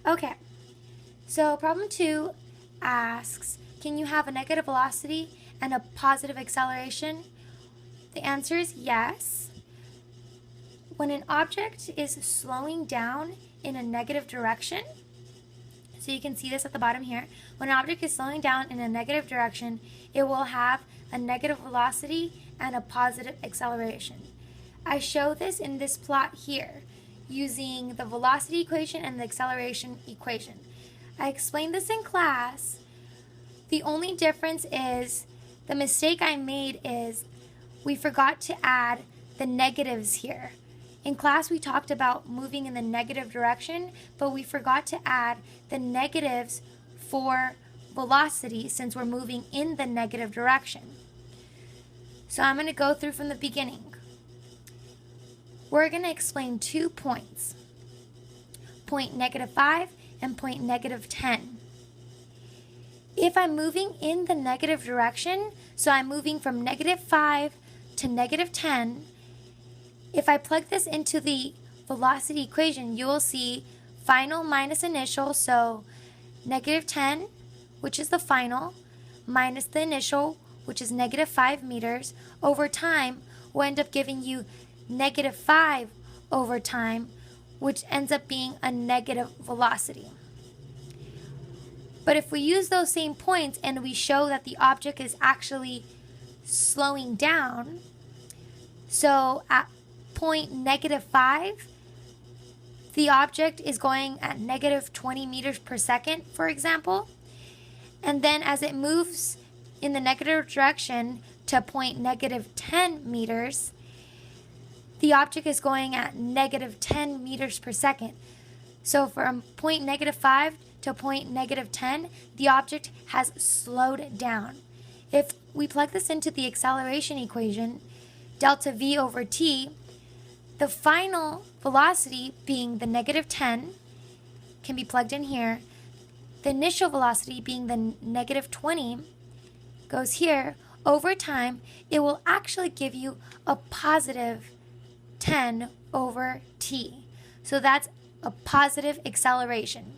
Okay, so problem 2 asks, can you have a negative velocity and a positive acceleration? The answer is yes. When an object is slowing down in a negative direction, so you can see this at the bottom here, when an object is slowing down in a negative direction, it will have a negative velocity and a positive acceleration. I show this in this plot here using the velocity equation and the acceleration equation. I explained this in class. The only difference is the mistake I made is we forgot to add the negatives here. In class, we talked about moving in the negative direction, but we forgot to add the negatives for velocity since we're moving in the negative direction. So I'm going to go through from the beginning. We're going to explain 2 points, point -5 and point -10. If I'm moving in the negative direction, so I'm moving from -5 to -10, if I plug this into the velocity equation, you will see final minus initial, so -10, which is the final, minus the initial, which is -5 meters, over time will end up giving you -5 over time, which ends up being a negative velocity. But if we use those same points and we show that the object is actually slowing down, so at point -5, the object is going at -20 meters per second, for example, and then as it moves in the negative direction to point -10 meters, the object is going at -10 meters per second. So from point -5 to point -10, the object has slowed down. If we plug this into the acceleration equation, delta v over t, the final velocity being the -10 can be plugged in here. The initial velocity being the -20 goes here. Over time, it will actually give you a positive 10 over t. So that's a positive acceleration.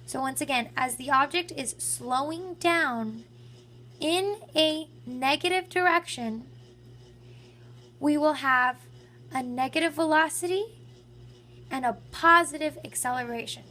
So once again, as the object is slowing down in a negative direction, we will have a negative velocity and a positive acceleration.